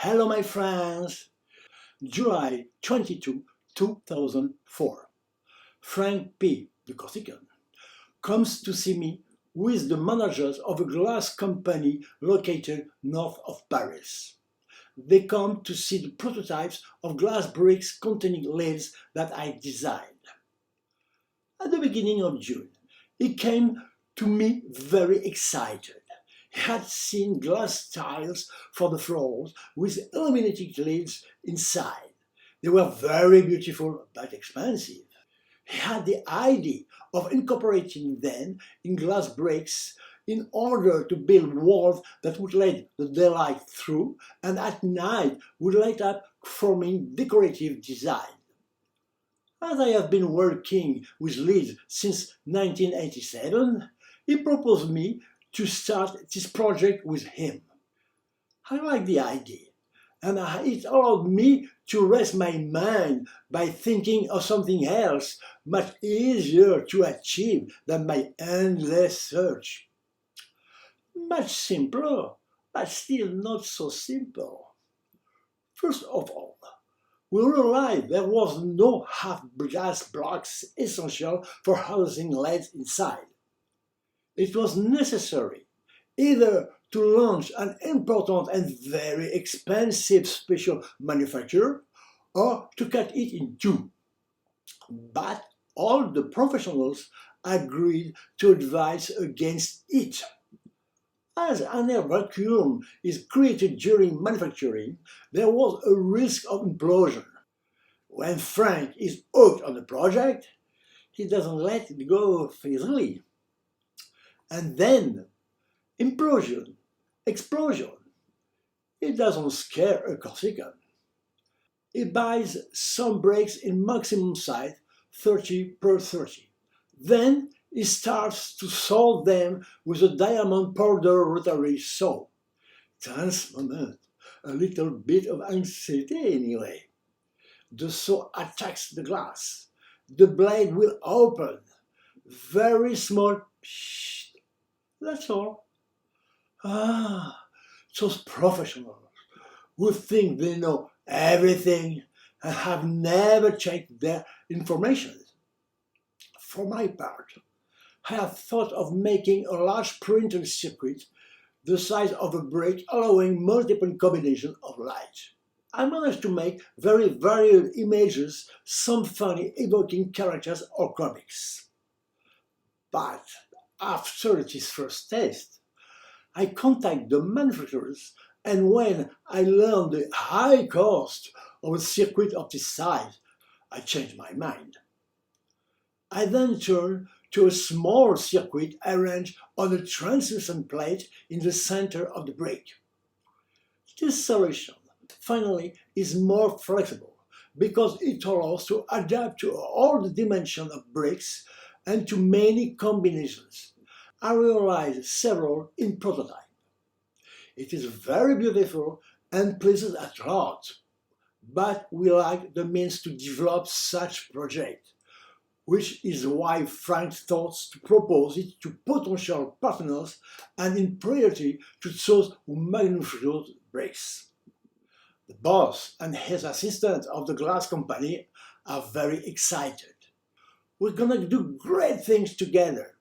Hello my friends! July 22, 2004. Frank P., the Corsican, comes to see me with the managers of a glass company located north of Paris. They come to see the prototypes of glass bricks containing lids that I designed. At the beginning of June, he came to me very excited. He had seen glass tiles for the floors with illuminated lids inside. They were very beautiful but expensive. He had the idea of incorporating them in glass bricks in order to build walls that would let the daylight through and at night would light up, forming decorative design. As I have been working with lids since 1987, he proposed me to start this project with him. I like the idea, and it allowed me to rest my mind by thinking of something else much easier to achieve than my endless search. Much simpler, but still not so simple. First of all, we realized there was no half-glass blocks essential for housing lids inside. It was necessary either to launch an important and very expensive special manufacture or to cut it in two. But all the professionals agreed to advise against it. As an air vacuum is created during manufacturing, there was a risk of implosion. When Frank is hooked on the project, he doesn't let it go easily. And then, implosion, explosion. It doesn't scare a Corsican. He buys some bricks in maximum size, 30 per 30. Then he starts to saw them with a diamond powder rotary saw. Tense moment, a little bit of anxiety anyway. The saw attacks the glass. The blade will open. Very small, that's all. Those professionals who think they know everything and have never checked their information. For my part, I have thought of making a large printed circuit the size of a brick, allowing multiple combinations of light. I managed to make very varied images, some funny evoking characters or comics. But after this first test, I contacted the manufacturers, and when I learned the high cost of a circuit of this size, I changed my mind. I then turned to a small circuit arranged on a translucent plate in the center of the brick. This solution, finally, is more flexible because it allows to adapt to all the dimensions of bricks and to many combinations. I realized several in prototype. It is very beautiful and pleases a lot, but we lack the means to develop such project, which is why Frank thought to propose it to potential partners and in priority to those who manufacture bricks. The boss and his assistant of the glass company are very excited. We're gonna do great things together.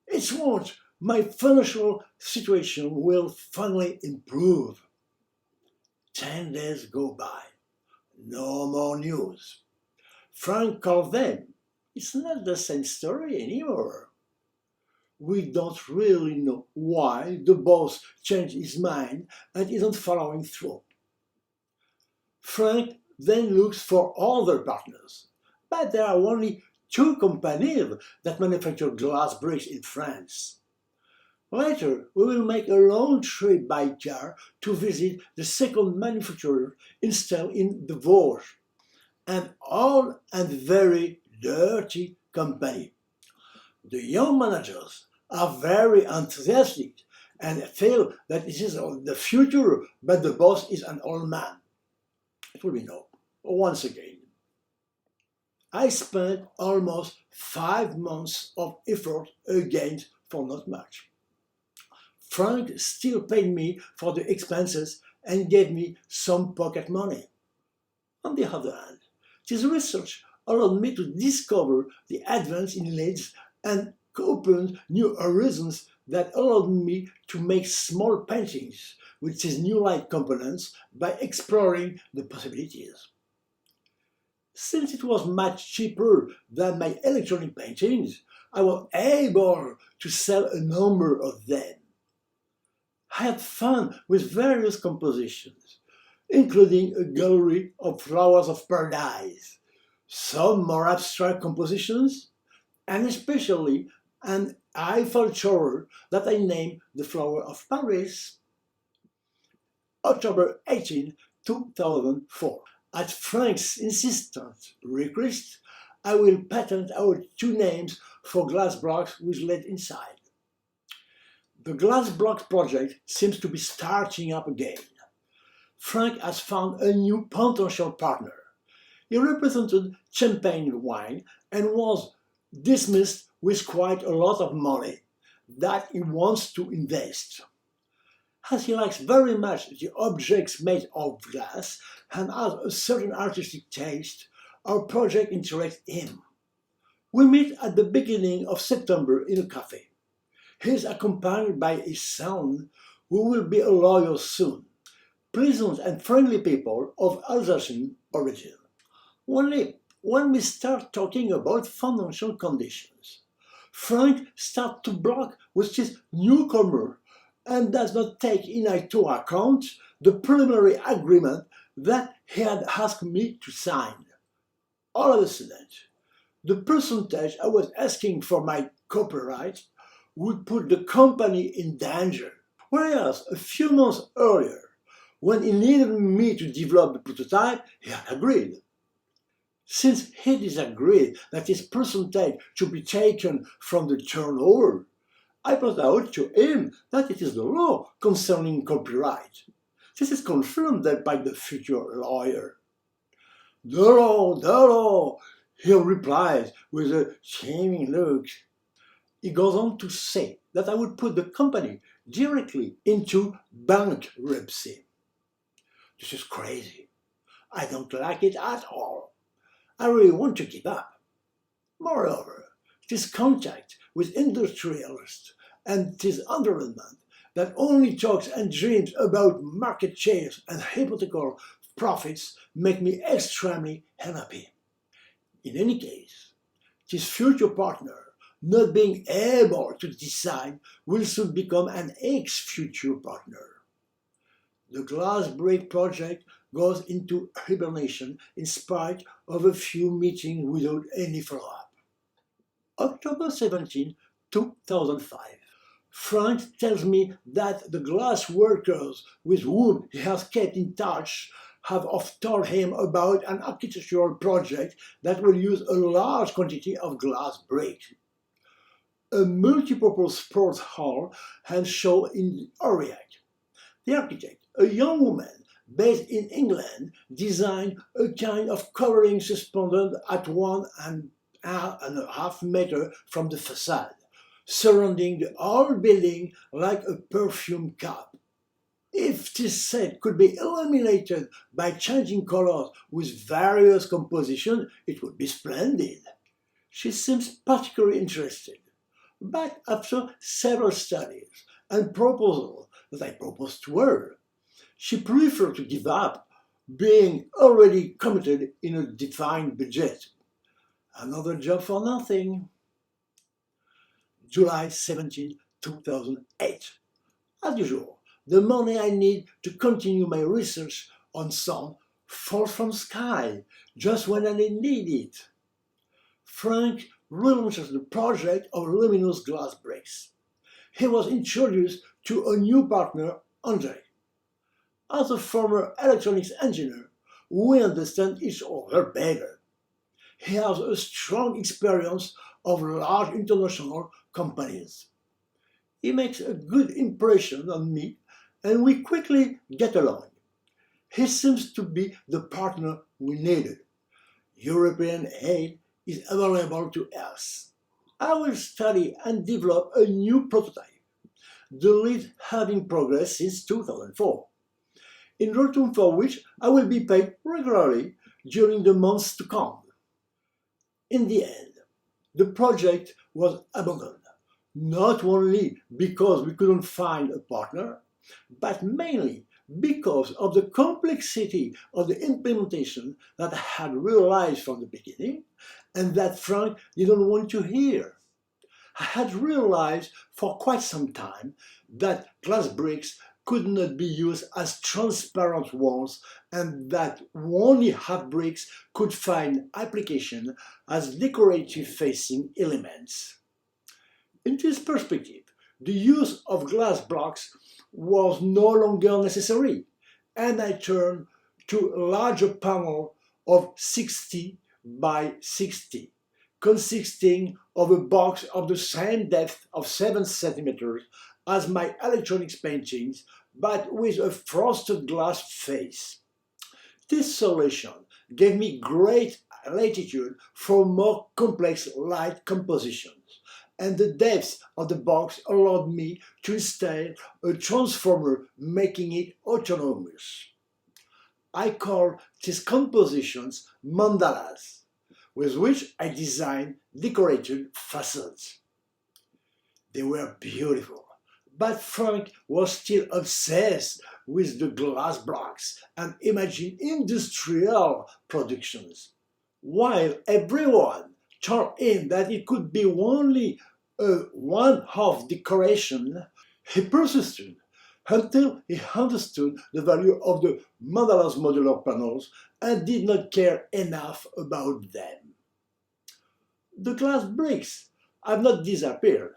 It's what my financial situation will finally improve. 10 days go by. No more news. Frank called them. It's not the same story anymore. We don't really know why the boss changed his mind and isn't following through. Frank then looks for other partners, but there are only 2 companies that manufacture glass bricks in France. Later, we will make a long trip by car to visit the second manufacturer installed in the Vosges, an old and very dirty company. The young managers are very enthusiastic and feel that this is the future, but the boss is an old man. It will be no, once again. I spent almost 5 months of effort again for not much. Frank still paid me for the expenses and gave me some pocket money. On the other hand, this research allowed me to discover the advance in leads and opened new horizons that allowed me to make small paintings with these new light components by exploring the possibilities. Since it was much cheaper than my electronic paintings, I was able to sell a number of them. I had fun with various compositions, including a gallery of flowers of paradise, some more abstract compositions, and especially an Eiffel Tower that I named the Flower of Paris. October 18, 2004. At Frank's insistent request, I will patent out two names for glass blocks with lead inside. The glass blocks project seems to be starting up again. Frank has found a new potential partner. He represented champagne wine and was dismissed with quite a lot of money that he wants to invest. As he likes very much the objects made of glass and has a certain artistic taste, our project interests him. We meet at the beginning of September in a cafe. He is accompanied by his son, who will be a lawyer soon. Pleasant and friendly people of Alsatian origin. Only when we start talking about financial conditions, Frank starts to block with his newcomer and does not take into account the preliminary agreement that he had asked me to sign. All of a sudden, the percentage I was asking for my copyright would put the company in danger. Whereas a few months earlier, when he needed me to develop the prototype, he had agreed. Since he disagreed that his percentage should be taken from the turnover, I brought out to him that it is the law concerning copyright. This is confirmed by the future lawyer. The law, he replies with a shaming look. He goes on to say that I would put the company directly into bankruptcy. This is crazy. I don't like it at all. I really want to give up. Moreover, this contact with industrialists and this environment that only talks and dreams about market shares and hypothetical profits make me extremely unhappy. In any case, this future partner, not being able to decide, will soon become an ex-future partner. The glass brick project goes into hibernation in spite of a few meetings without any follow-up. October 17, 2005. Frank tells me that the glass workers with whom he has kept in touch have told him about an architectural project that will use a large quantity of glass bricks. A multipurpose sports hall and show in Aurillac. The architect, a young woman based in England, designed a kind of covering suspended at 1.5 meters from the facade, surrounding the whole building like a perfume cup. If this set could be illuminated by changing colors with various compositions, it would be splendid. She seems particularly interested, but after several studies and proposals that I proposed to her, she preferred to give up, being already committed in a defined budget. Another job for nothing. July 17, 2008. As usual, the money I need to continue my research on sound falls from sky just when I need it. Frank relaunches the project of luminous glass bricks. He was introduced to a new partner, Andre. As a former electronics engineer, we understand each other better. He has a strong experience of large international companies. He makes a good impression on me, and we quickly get along. He seems to be the partner we needed. European aid is available to us. I will study and develop a new prototype. the lead having progressed since 2004, in return for which I will be paid regularly during the months to come. In the end, the project was abandoned, not only because we couldn't find a partner, but mainly because of the complexity of the implementation that I had realized from the beginning and that Frank didn't want to hear. I had realized for quite some time that glass bricks could not be used as transparent walls and that only half bricks could find application as decorative facing elements. In this perspective, the use of glass blocks was no longer necessary, and I turned to a larger panel of 60 by 60, consisting of a box of the same depth of 7 centimeters as my electronics paintings, but with a frosted glass face. This solution gave me great latitude for more complex light compositions, and the depth of the box allowed me to install a transformer making it autonomous. I call these compositions mandalas, with which I designed decorated facades. They were beautiful, but Frank was still obsessed with the glass blocks and imagined industrial productions, while everyone chimed in that it could be only a one-off decoration. He persisted until he understood the value of the mandala's modular panels and did not care enough about them. The glass bricks have not disappeared,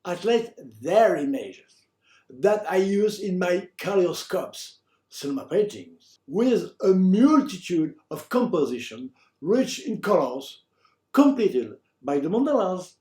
at least their images, that I use in my Kalioscopes, cinema paintings, with a multitude of compositions rich in colors, completed by the mandalas